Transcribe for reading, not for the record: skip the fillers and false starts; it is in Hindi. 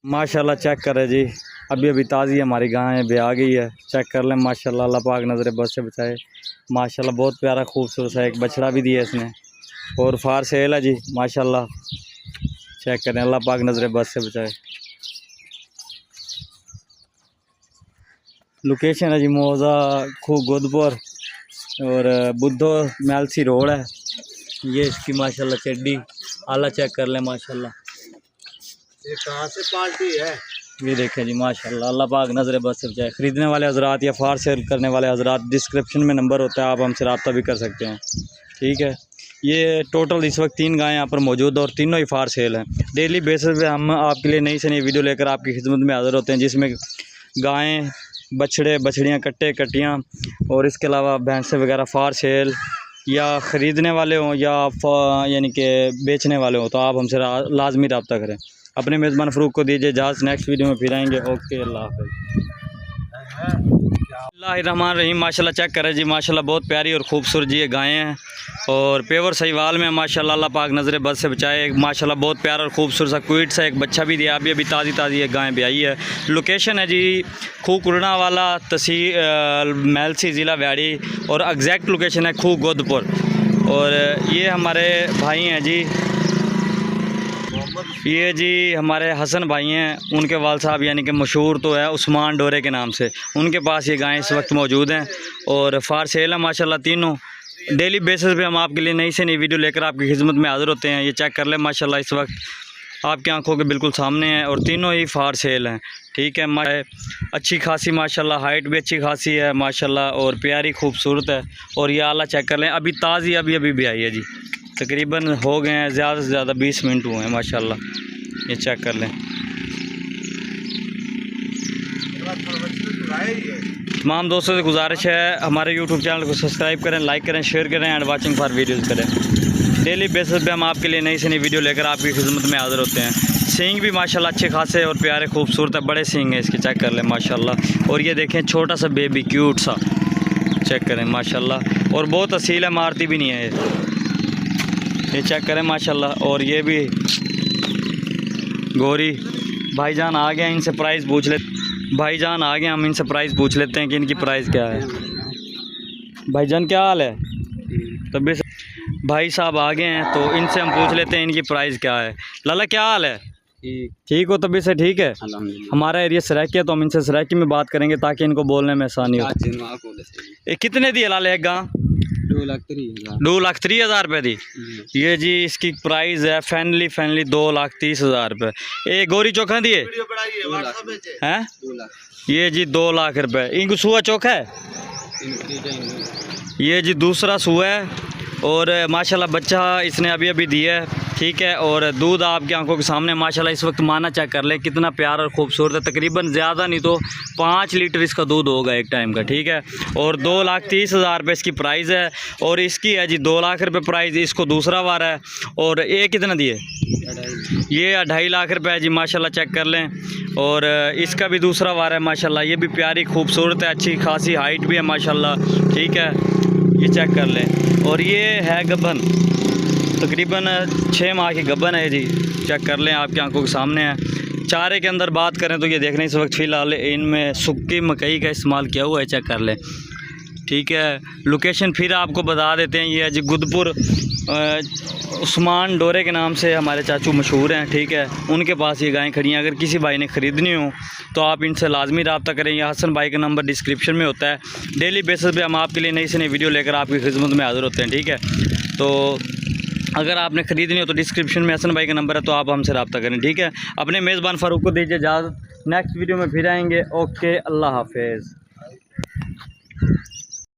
माशाल्लाह चेक करें जी, अभी अभी ताज़ी हमारी गाय भी आ गई है। चेक कर लें माशाल्लाह, अल्लाह पाक नज़र बस से बचाए। माशाल्लाह बहुत प्यारा खूबसूरत है, एक बछड़ा भी दिया इसने और फार सेल है जी माशाल्लाह। चेक करें, अल्लाह पाक नज़र बस से बचाए। लोकेशन है जी मौजा खू गोदपुर और बुद्धो मैलसी रोड है। ये इसकी माशाल्लाह चड्डी आला चेक कर लें माशाल्लाह। ये कहाँ से पार्टी है? ये देखें जी माशाल्लाह, अल्लाह पाक नज़र बस से बचाए। ख़रीदने वाले हज़रात या फार सेल करने वाले हज़रात, डिस्क्रिप्शन में नंबर होता है, आप हमसे रब्ता भी कर सकते हैं। ठीक है, ये टोटल इस वक्त 3 गायें यहाँ पर मौजूद और तीनों ही फार सेल हैं। डेली बेसिस पे हम आपके लिए नई से नई वीडियो लेकर आपकी खिदमत में हाज़िर होते हैं, जिसमें गायें, बछड़े, बछड़ियाँ, कट्टे, कट्टियाँ और इसके अलावा भैंसें वगैरह फार सेल या ख़रीदने वाले हों या यानी कि बेचने वाले हों, तो आप हमसे लाजमी रब्ता करें। अपने मेज़बान फ़रूक को दीजिए इजाज़त, नेक्स्ट वीडियो में फिर आएंगे। ओके, अल्लाह हाफ़िज़। रहीम माशाल्लाह चेक करें जी माशाल्लाह, बहुत प्यारी और खूबसूरत जी ये गायें हैं और पेवर सहीवाल में माशाल्लाह, अल्लाह पाक नज़र बद से बचाए। माशाल्लाह बहुत प्यारा और खूबसूरत सा क्वीट सा एक बच्चा भी दिया, अभी ताज़ी एक गाय भी आई है। लोकेशन है जी खू कुरना वाला, तहसील मैलसी, ज़िला व्याड़ी और एग्जैक्ट लोकेशन है खू गोदपुर। और ये हमारे भाई हैं जी, ये जी हमारे हसन भाई हैं, उनके वाल साहब यानी कि मशहूर तो है उस्मान डोरे के नाम से, उनके पास ये गायें इस वक्त मौजूद हैं और फार सेल है माशाल्लाह तीनों। डेली बेसिस पे हम आपके लिए नई से नई वीडियो लेकर आपकी खिदमत में हाज़िर होते हैं। ये चेक कर लें माशाल्लाह, इस वक्त आपकी आंखों के बिल्कुल सामने हैं और तीनों ही फार सेल हैं। ठीक है, अच्छी खासी माशाल्लाह, हाइट भी अच्छी खासी है माशाल्लाह और प्यारी खूबसूरत है। और ये आला चेक कर लें, अभी ताज़ी अभी भी आई है जी, तकरीबन हो गए हैं ज़्यादा से ज़्यादा 20 मिनट हुए हैं माशाल्लाह। ये चेक कर लें। तमाम दोस्तों से गुजारिश है, हमारे यूट्यूब चैनल को सब्सक्राइब करें, लाइक करें, शेयर करें एंड वाचिंग फॉर वीडियोज़ करें। डेली बेसिस पे हम आपके लिए नई से नई वीडियो लेकर आपकी खिदमत में हाज़िर होते हैं। सींग भी माशाल्लाह अच्छे खासे और प्यारे खूबसूरत है, बड़े सींग हैं इसके, चेक कर लें माशाल्लाह। और ये देखें छोटा सा बेबी क्यूट सा, चेक करें माशाल्लाह और बहुत असील है, मारती भी नहीं है ये चेक करें माशाल्लाह। और ये भी गोरी भाईजान आ गए, इनसे प्राइस पूछ ले, भाईजान आ गए, हम इनसे प्राइस पूछ लेते हैं कि इनकी प्राइस क्या है। भाईजान क्या हाल है? तभी भाई साहब आ गए हैं तो इनसे हम पूछ लेते हैं इनकी प्राइस क्या है। लाला क्या हाल है? ठीक हो तभी से? ठीक है, हमारा एरिया सराकी है तो हम इनसे सराकी में बात करेंगे ताकि इनको बोलने में आसानी हो। ये कितने दिए लाल एक गाँ? 2,03,000 रुपये दी। ये जी इसकी प्राइस है फैनली 2,30,000 रुपये। ये गोरी चोखा दिए हैं, ये जी 2 लाख रुपये। इनको सुआ चोखा है, ये जी दूसरा सुआ है और माशाल्लाह बच्चा इसने अभी दिया है। ठीक है, और दूध आपकी आंखों के सामने माशाल्लाह इस वक्त माना चेक कर लें कितना प्यारा और खूबसूरत है। तकरीबन ज़्यादा नहीं तो 5 लीटर इसका दूध होगा एक टाइम का। ठीक है, और 2,30,000 रुपये इसकी प्राइस है और इसकी है जी 2 लाख रुपये प्राइस। इसको दूसरा वार है और ये कितना दिए? ये 2.5 लाख रुपये है जी माशाल्लाह, चेक कर लें। और इसका भी दूसरा वार है माशाल्लाह, ये भी प्यारी खूबसूरत है, अच्छी खासी हाइट भी है माशाल्लाह। ठीक है, ये चेक कर लें। और ये है गबन, तकरीबन 6 माह की गबन है जी, चेक कर लें, आपकी आंखों के सामने है। चारे के अंदर बात करें तो ये देख रहे हैं इस वक्त फ़िलहाल इनमें सूखी मकई का इस्तेमाल किया हुआ है, चेक कर लें। ठीक है, लोकेशन फिर आपको बता देते हैं, ये है जी गुदपुर, उस्मान डोरे के नाम से हमारे चाचू मशहूर हैं। ठीक है, उनके पास ये गायें खड़ी हैं। अगर किसी भाई ने ख़रीदनी हो तो आप इनसे लाजमी रब्ता करें, या हसन भाई का नंबर डिस्क्रिप्शन में होता है। डेली बेसिस पे हम आपके लिए नई से नई वीडियो लेकर आपकी खिदमत में हाज़िर होते हैं। ठीक है, तो अगर आपने ख़रीदनी हो तो डिस्क्रिप्शन में हसन भाई का नंबर है, तो आप हमसे रब्ता करें। ठीक है, अपने मेज़बान फ़ारूक को दीजिए इजाज़त, नेक्स्ट वीडियो में फिर आएंगे। ओके, अल्लाह हाफिज़।